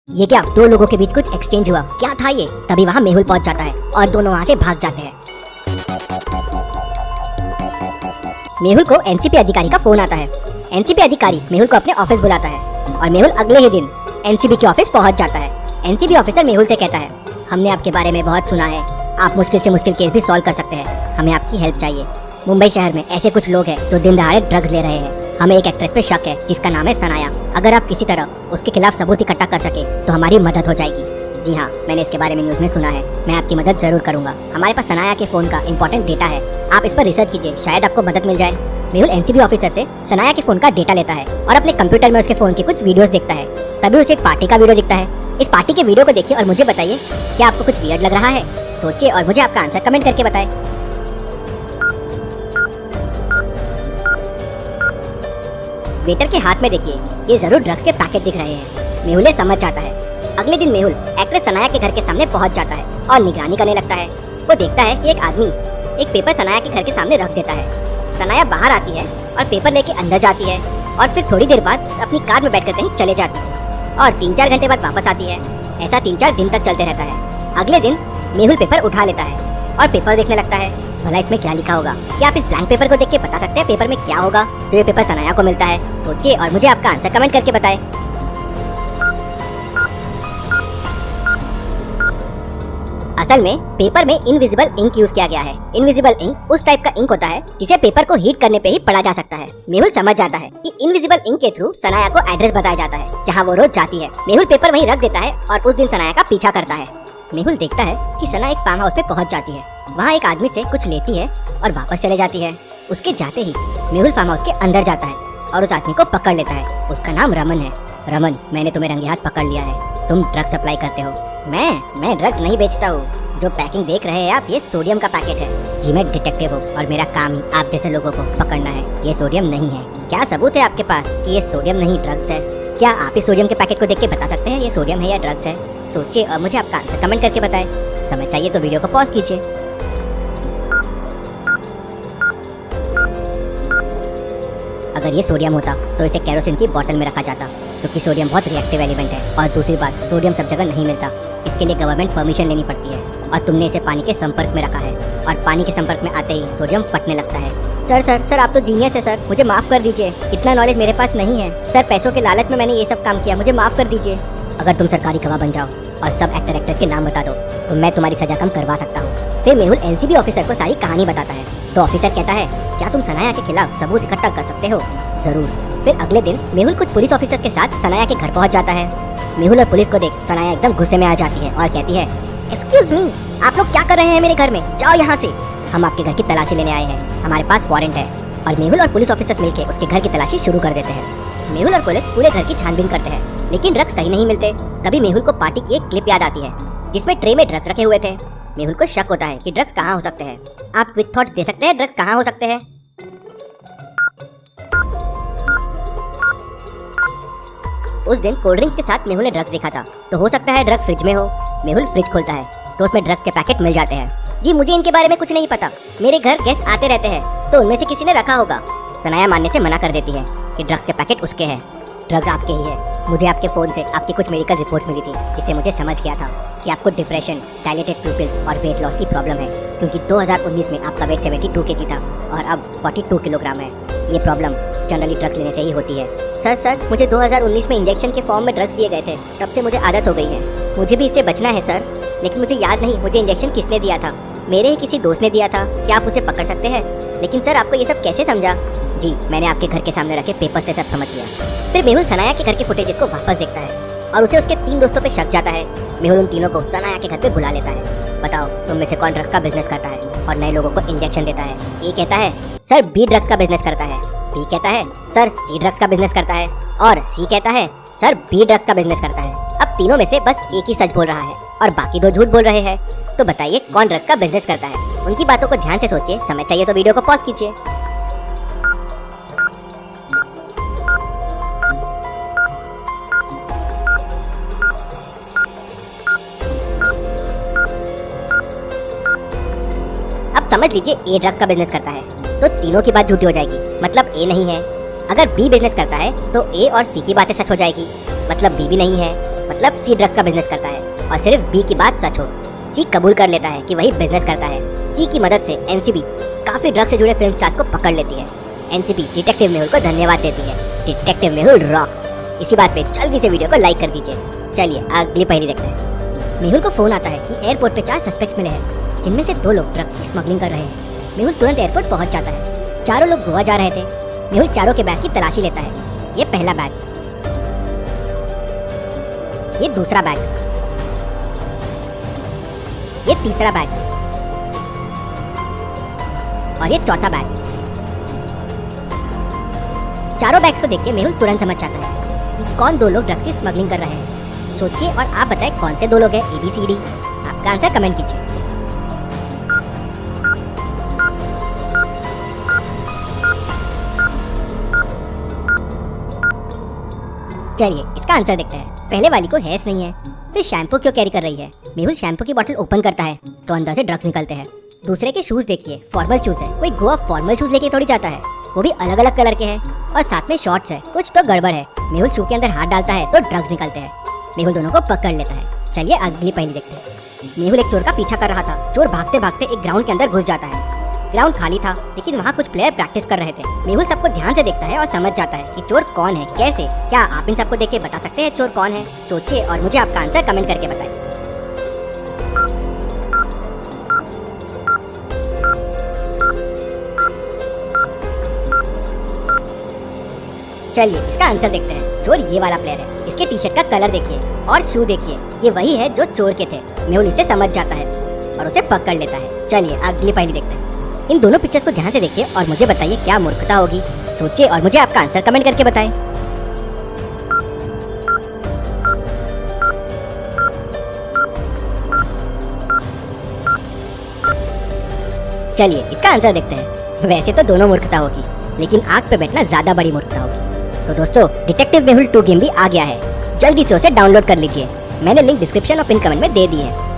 ये क्या दो लोगों के बीच कुछ एक्सचेंज हुआ? क्या था ये? तभी वहाँ मेहुल पहुँच जाता है और दोनों वहाँ से भाग जाते हैं। मेहुल को एनसीपी अधिकारी का फोन आता है। एनसीपी अधिकारी मेहुल को अपने ऑफिस बुलाता है और मेहुल अगले ही दिन एनसीपी के ऑफिस पहुँच जाता है। एनसीपी ऑफिसर मेहुल से कहता है, हमने आपके बारे में बहुत सुना है, आप मुश्किल से मुश्किल केस भी सॉल्व कर सकते हैं, हमें आपकी हेल्प चाहिए। मुंबई शहर में ऐसे कुछ लोग हैं जो दिन दहाड़े ड्रग्स ले रहे हैं। हमें एक एक्ट्रेस पे शक है जिसका नाम है सनाया। अगर आप किसी तरह उसके खिलाफ सबूत इकट्ठा कर सके तो हमारी मदद हो जाएगी। जी हाँ, मैंने इसके बारे में न्यूज़ में सुना है, मैं आपकी मदद जरूर करूंगा। हमारे पास सनाया के फोन का इंपॉर्टेंट डेटा है, आप इस पर रिसर्च कीजिए, शायद आपको मदद मिल जाए। मेहुल एनसीबी ऑफिसर से सनाया के फोन का डेटा लेता है और अपने कंप्यूटर में उसके फोन की कुछ वीडियोस देखता है। तभी उसे एक पार्टी का वीडियो दिखता है। इस पार्टी के वीडियो को देखिए और मुझे बताइए, क्या आपको कुछ वियर्ड लग रहा है? सोचिए और मुझे आपका आंसर कमेंट करके बताएं। वेटर के हाथ में देखिए, ये जरूर ड्रग्स के पैकेट दिख रहे हैं। मेहुल ये समझ जाता है। अगले दिन मेहुल एक्ट्रेस सनाया के घर के सामने पहुंच जाता है और निगरानी करने लगता है। वो देखता है कि एक आदमी एक पेपर सनाया के घर के सामने रख देता है। सनाया बाहर आती है और पेपर लेके अंदर जाती है और फिर थोड़ी देर बाद अपनी कार में बैठकर कहीं चले जाती है और 3-4 घंटे बाद वापस आती है। ऐसा 3-4 दिन तक चलते रहता है। अगले दिन मेहुल पेपर उठा लेता है और पेपर देखने लगता है। भला इसमें क्या लिखा होगा? क्या आप इस ब्लैंक पेपर को देख के बता सकते हैं पेपर में क्या होगा? तो ये पेपर सनाया को मिलता है। सोचिए और मुझे आपका आंसर कमेंट करके बताएं। असल में पेपर में इनविजिबल इंक यूज किया गया है। इनविजिबल इंक उस टाइप का इंक होता है जिसे पेपर को हीट करने पे ही पढ़ा जा सकता है। मेहुल समझ जाता है कि इनविजिबल इंक के थ्रू सनाया को एड्रेस बताया जाता है जहाँ वो रोज जाती है। मेहुल पेपर वहीं रख देता है और उस दिन सनाया का पीछा करता है। मेहुल देखता है कि सना एक फार्म हाउस पे पहुंच जाती है। वहाँ एक आदमी से कुछ लेती है और वापस चले जाती है। उसके जाते ही मेहुल फार्म हाउस के अंदर जाता है और उस आदमी को पकड़ लेता है। उसका नाम रमन है। रमन, मैंने तुम्हें रंगे हाथ पकड़ लिया है, तुम ड्रग सप्लाई करते हो। मैं ड्रग नहीं बेचता हूँ। जो पैकिंग देख रहे हैं आप, ये सोडियम का पैकेट है। जी मैं डिटेक्टिव हूँ और मेरा काम ही आप जैसे लोगों को पकड़ना है। ये सोडियम नहीं है। क्या सबूत है आपके पास कि ये सोडियम नहीं ड्रग्स है? क्या आप इस सोडियम के पैकेट को देख के बता सकते हैं ये सोडियम है या ड्रग्स है? सोचिए और मुझे आपका आंसर कमेंट करके बताएं। समय चाहिए तो वीडियो को पॉज कीजिए। अगर ये सोडियम होता तो इसे केरोसिन की बोतल में रखा जाता, क्योंकि सोडियम बहुत रिएक्टिव एलिमेंट है। और दूसरी बात, सोडियम सब जगह नहीं मिलता, इसके लिए गवर्नमेंट परमिशन लेनी पड़ती है। और तुमने इसे पानी के संपर्क में रखा है और पानी के संपर्क में आते ही सोडियम फटने लगता है। सर आप तो जीनियस है सर, मुझे माफ कर दीजिए, इतना नॉलेज मेरे पास नहीं है सर। पैसों के लालच में मैंने ये सब काम किया, मुझे माफ कर दीजिए। अगर तुम सरकारी गवाह बन जाओ और सब एक्टर एक्ट्रेस के नाम बता दो तो मैं तुम्हारी सजा कम करवा सकता हूँ। फिर मेहुल एनसीबी ऑफिसर को सारी कहानी बताता है। तो ऑफिसर कहता है, क्या तुम सनाया के खिलाफ सबूत इकट्ठा कर सकते हो? जरूर। फिर अगले दिन मेहुल कुछ पुलिस ऑफिसर्स के साथ सनाया के घर पहुंच जाता है। मेहुल और पुलिस को देख सनाया एकदम गुस्से में आ जाती है और कहती है, एक्सक्यूज मी, आप लोग क्या कर रहे हैं मेरे घर में? जाओ यहाँ से। हम आपके घर की तलाशी लेने आए हैं, हमारे पास वारंट है। और मेहुल और पुलिस ऑफिसर्स मिलकर उसके घर की तलाशी शुरू कर देते हैं। मेहुल और पुलिस पूरे घर की छानबीन करते हैं, लेकिन ड्रग्स कहीं नहीं मिलते। तभी मेहुल को पार्टी की एक क्लिप याद आती है जिसमें ट्रे में ड्रग्स रखे हुए थे। मेहुल को शक होता है कि ड्रग्स कहाँ हो सकते हैं। आप क्विक थॉट्स दे सकते हैं, ड्रग्स कहाँ हो सकते हैं? उस दिन कोल्ड ड्रिंक्स के साथ मेहुल ने ड्रग्स देखा था, तो हो सकता है ड्रग्स फ्रिज में हो। मेहुल फ्रिज खोलता है तो उसमें ड्रग्स के पैकेट मिल जाते हैं। जी मुझे इनके बारे में कुछ नहीं पता, मेरे घर गेस्ट आते रहते हैं तो उनमें से किसी ने रखा होगा। सनाया मानने से मना कर देती है कि ड्रग्स के पैकेट उसके हैं। ड्रग्स आपके ही है। मुझे आपके फोन से आपकी कुछ मेडिकल रिपोर्ट्स मिली थी, जिससे मुझे समझ गया था कि आपको डिप्रेशन, डायलेटेड प्यूपिल्स और वेट लॉस की प्रॉब्लम है, क्योंकि 2019 में आपका वेट 72 kg था और अब 42 किलोग्राम है। ये प्रॉब्लम जनरली ड्रग्स लेने से ही होती है। सर मुझे 2019 में इंजेक्शन के फॉर्म में ड्रग्स दिए गए थे, तब से मुझे आदत हो गई है। मुझे भी इससे बचना है सर, लेकिन मुझे याद नहीं मुझे इंजेक्शन किसने दिया था। मेरे ही किसी दोस्त ने दिया था। क्या आप उसे पकड़ सकते हैं? लेकिन सर आपको ये सब कैसे समझा? जी मैंने आपके घर के सामने रखे पेपर से सब समझ लिया। फिर मेहुल सनाया के घर के फुटेज को वापस देखता है और उसे उसके 3 दोस्तों पे शक जाता है। मेहुल उन तीनों को सनाया के घर पे बुला लेता है। बताओ तुम में से कौन ड्रग्स का बिजनेस करता है और नए लोगों को इंजेक्शन देता है? ए कहता है, सर बी ड्रग्स का बिजनेस करता है। बी कहता है, सर सी ड्रग्स का बिजनेस करता है। और सी कहता है, सर बी ड्रग्स का बिजनेस करता है। अब तीनों में से बस एक ही सच बोल रहा है और बाकी 2 झूठ बोल रहे हैं। तो बताइए कौन ड्रग्स का बिजनेस करता है? उनकी बातों को ध्यान से सोचिए, समय चाहिए तो वीडियो को पॉज कीजिए। अब समझ लीजिए ए ड्रग्स का बिजनेस करता है, तो तीनों की बात झूठी हो जाएगी, मतलब ए नहीं है। अगर बी बिजनेस करता है तो ए और सी की बातें सच हो जाएगी, मतलब बी भी नहीं है। मतलब सी ड्रग्स का बिजनेस करता है और सिर्फ बी की बात सच हो। सी कबूल कर लेता है कि वही बिजनेस करता है। सी की मदद से एनसीबी काफी ड्रग्स से जुड़े फिल्म स्टार्स को पकड़ लेती है। एनसीबी डिटेक्टिव मेहुल को धन्यवाद देती है। Detective Mehul rocks. इसी बात पे जल्दी से वीडियो को लाइक कर दीजिए। चलिए अगली पहेली देखते हैं। मेहुल को फोन आता है कि एयरपोर्ट पे 4 सस्पेक्ट्स मिले हैं, जिनमें से 2 लोग ड्रग्स की स्मगलिंग कर रहे हैं। मेहुल तुरंत एयरपोर्ट पहुंच जाता है। चारों लोग गोवा जा रहे थे। मेहुल चारों के बैग की तलाशी लेता है। ये पहला बैग, ये दूसरा बैग, ये तीसरा बैग और ये चौथा बैग। चारों बैग्स को देख के मेहुल तुरंत समझ जाता है कि कौन 2 लोग ड्रग्स की स्मगलिंग कर रहे हैं। सोचिए और आप बताएं कौन से 2 लोग हैं। ABCD आपका आंसर कमेंट कीजिए। चलिए इसका आंसर देखते हैं। पहले वाली को हेयर्स नहीं है, फिर शैम्पू क्यों कैरी कर रही है। मेहुल शैम्पू की बोतल ओपन करता है तो अंदर से ड्रग्स निकलते हैं। दूसरे के शूज देखिए, फॉर्मल शूज है। कोई गोवा फॉर्मल शूज लेके थोड़ी जाता है, वो भी अलग अलग कलर के हैं और साथ में शॉर्ट्स है। कुछ तो गड़बड़ है। मेहुल शू के अंदर हाथ डालता है तो ड्रग्स निकलते हैं। मेहुल दोनों को पकड़ लेता है। चलिए अगली पहेली देखते हैं। मेहुल एक चोर का पीछा कर रहा था। चोर भागते भागते एक ग्राउंड के अंदर घुस जाता है। ग्राउंड खाली था लेकिन वहाँ कुछ प्लेयर प्रैक्टिस कर रहे थे। मेहुल सबको ध्यान से देखता है और समझ जाता है कि चोर कौन है, कैसे। क्या आप इन सबको देख के बता सकते हैं चोर कौन है? सोचिए और मुझे आपका आंसर कमेंट करके बताइए। चलिए इसका आंसर देखते हैं। चोर ये वाला प्लेयर है। इसके टी शर्ट का कलर देखिए और शू देखिए, ये वही है जो चोर के थे। मेहुल इसे समझ जाता है और उसे पकड़ लेता है। चलिए अगली पहेली देखते हैं। इन दोनों पिक्चर्स को ध्यान से देखिए और मुझे बताइए क्या मूर्खता होगी। सोचिए और मुझे आपका आंसर कमेंट करके बताएं। चलिए इसका आंसर देखते हैं। वैसे तो दोनों मूर्खता होगी, लेकिन आग पे बैठना ज्यादा बड़ी मूर्खता होगी। तो दोस्तों डिटेक्टिव मेहुल 2 गेम भी आ गया है। जल्दी से उसे डाउनलोड कर लीजिए। मैंने लिंक डिस्क्रिप्शन और पिन कमेंट में दे दी है।